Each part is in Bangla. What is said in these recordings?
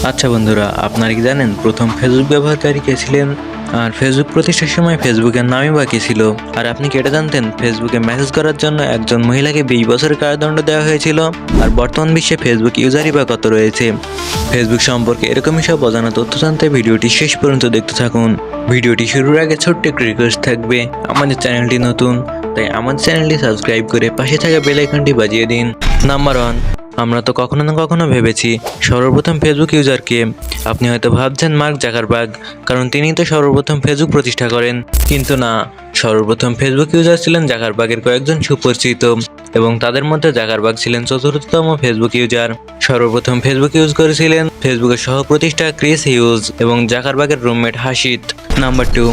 আচ্ছা বন্ধুরা, আপনারা কি জানেন প্রথম ফেসবুক ব্যবহারকারী কে ছিলেন? আর ফেসবুক প্রতিষ্ঠার সময় ফেসবুকের নামই বা কি ছিল? আর আপনি কি এটা জানতেন ফেসবুকে মেসেজ করার জন্য একজন মহিলাকে 20 বছরের কারাদণ্ড দেওয়া হয়েছিল? আর বর্তমান বিশ্বে ফেসবুক ইউজারই বা কত রয়েছে? ফেসবুক সম্পর্কে এরকমই সব অজানা তথ্য জানতে ভিডিওটি শেষ পর্যন্ত দেখতে থাকুন। ভিডিওটি শুরুর আগে ছোট্ট একটি রিকোয়েস্ট থাকবে, আমাদের চ্যানেলটি নতুন, তাই আমাদের চ্যানেলটি সাবস্ক্রাইব করে পাশে থাকা বেল আইকনটি বাজিয়ে দিন। নাম্বার 1, আমরা তো কখনো না কখনো ভেবেছি সর্বপ্রথম ফেসবুক ইউজারকে। আপনি হয়তো ভাবছেন মার্ক জাকারবার্গ, কারণ তিনিই তো সর্বপ্রথম ফেসবুক প্রতিষ্ঠা করেন। কিন্তু না, সর্বপ্রথম ফেসবুক ইউজার ছিলেন জাকারবার্গের কয়েকজন সুপরিচিত, এবং তাদের মধ্যে জাকারবার্গ ছিলেন চতুর্থতম ফেসবুক ইউজার। সর্বপ্রথম ফেসবুক ইউজ করেছিলেন ফেসবুকের সহ প্রতিষ্ঠা ক্রিস হিউজ এবং জাকারবার্গের রুমমেট হাসিত। নাম্বার 2,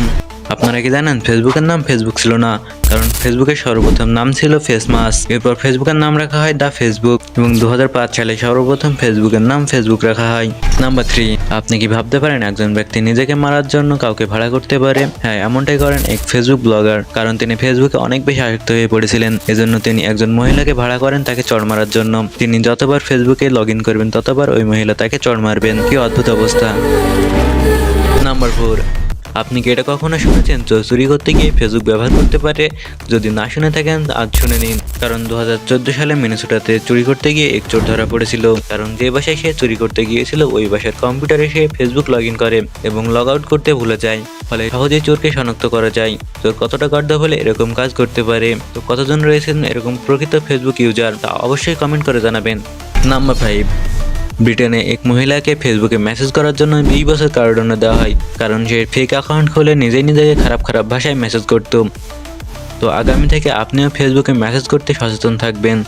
আপনারা কি জানেন ফেসবুকের নাম ফেসবুক ছিল না, কারণ ফেসবুকের সর্বপ্রথম নাম ছিল ফেসমাস। এরপর ফেসবুকের নাম রাখা হয় দ্য ফেসবুক এবং 2005 সালে সর্বপ্রথম ফেসবুকের নাম ফেসবুক রাখা হয়। নাম্বার 3, আপনি কি ভাবতে পারেন একজন ব্যক্তি নিজেকে মারার জন্য কাউকে ভাড়া করতে পারে? হ্যাঁ, এমনটাই করেন এক ফেসবুক ব্লগার, কারণ তিনি ফেসবুকে অনেক বেশি আসক্ত হয়ে পড়েছিলেন। এজন্য তিনি একজন মহিলাকে ভাড়া করেন তাকে চড় মারার জন্য। তিনি যতবার ফেসবুকে লগ ইন করবেন ততবার ওই মহিলা তাকে চড় মারবেন। কি অদ্ভুত অবস্থা। নাম্বার 4, আপনি কি এটা কখনো শুনেছেন চুরি করতে গিয়ে ফেসবুক ব্যবহার করতে পারে? যদি না শুনে থাকেন আজ শুনে নিন, কারণ 2014 সালে মিনেসোটাতে চুরি করতে গিয়ে এক চোর ধরা পড়েছিল। কারণ যে বাসায় সে চুরি করতে গিয়েছিল ওই বাসার কম্পিউটারে সে ফেসবুক লগ ইন করে এবং লগ আউট করতে ভুলে যায়, ফলে সহজেই চোরকে শনাক্ত করা যায়। চোর কতটা গর্দভ হলে এরকম কাজ করতে পারে? তো কতজন রয়েছেন এরকম প্রকৃত ফেসবুক ইউজার, তা অবশ্যই কমেন্ট করে জানাবেন। নাম্বার 5, ব্রিটেনে এক মহিলাকে ফেসবুকে মেসেজ করার জন্য 20 বছর কারাদণ্ড দেওয়া হয়, কারণ সে ফেক অ্যাকাউন্ট খুলে নিজেই নিজেকে খারাপ ভাষায় মেসেজ করত। তো আগামী থেকে আপনিও ফেসবুকে মেসেজ করতে সচেতন থাকবেন।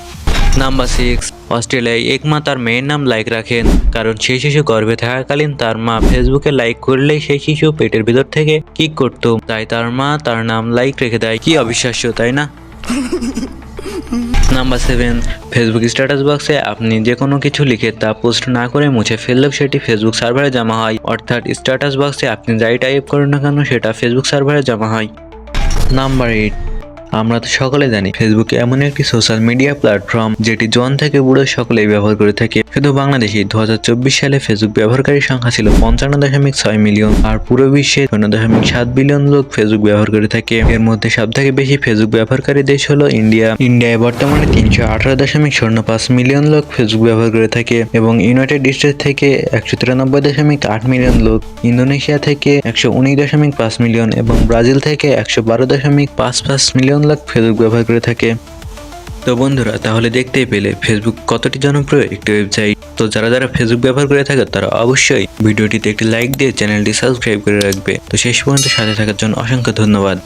নাম্বার 6, অস্ট্রেলিয়ায় এক মা তার মেয়ের নাম লাইক রাখেন, কারণ সেই শিশু গর্ভে থাকাকালীন তার মা ফেসবুকে লাইক করলেই সেই শিশু পেটের ভিতর থেকে কিক করত, তাই তার মা তার নাম লাইক রেখে দেয়। কি অবিশ্বাস্য, তাই না? নাম্বার 7, ফেসবুক স্ট্যাটাস বক্সে আপনি যে কোনো কিছু লিখে তা পোস্ট না করে মুছে ফেললেও সেটি ফেসবুক সার্ভারে জমা হয়। অর্থাৎ স্ট্যাটাস বক্সে আপনি যাই টাইপ করেন না কেন সেটা ফেসবুক সার্ভারে জমা হয়। নাম্বার 8, আমরা তো সকলে জানি ফেসবুক এমন একটি সোশ্যাল মিডিয়া প্ল্যাটফর্ম যেটি জন থেকে বুড়ো সকলেই ব্যবহার করে থাকে। শুধু বাংলাদেশে 2024 সালে ফেসবুক ব্যবহারকারীর সংখ্যা ছিল 55.6 মিলিয়ন, আর পুরো বিশ্বে 0.7 বিলিয়ন লোক ফেসবুক ব্যবহার করে থাকে। এর মধ্যে সবথেকে বেশি ফেসবুক ব্যবহারকারী দেশ হলো ইন্ডিয়া। ইন্ডিয়ায় বর্তমানে 318.05 মিলিয়ন লোক ফেসবুক ব্যবহার করে থাকে, এবং ইউনাইটেড স্টেটস থেকে 193.8 মিলিয়ন লোক, ইন্দোনেশিয়া থেকে 119.5 মিলিয়ন এবং ব্রাজিল থেকে 112.55 মিলিয়ন লোক ফেসবুক ব্যবহার করে থাকে। তো বন্ধুরা, তাহলে দেখতেই পেলে ফেসবুক কতটি জনপ্রিয় একটি ওয়েবসাইট। তো যারা যারা ফেসবুক ব্যবহার করে থাকে তারা অবশ্যই ভিডিওটিতে একটি লাইক দিয়ে চ্যানেলটি সাবস্ক্রাইব করে রাখবে। তো শেষ পর্যন্ত সাথে থাকার জন্য অসংখ্য ধন্যবাদ।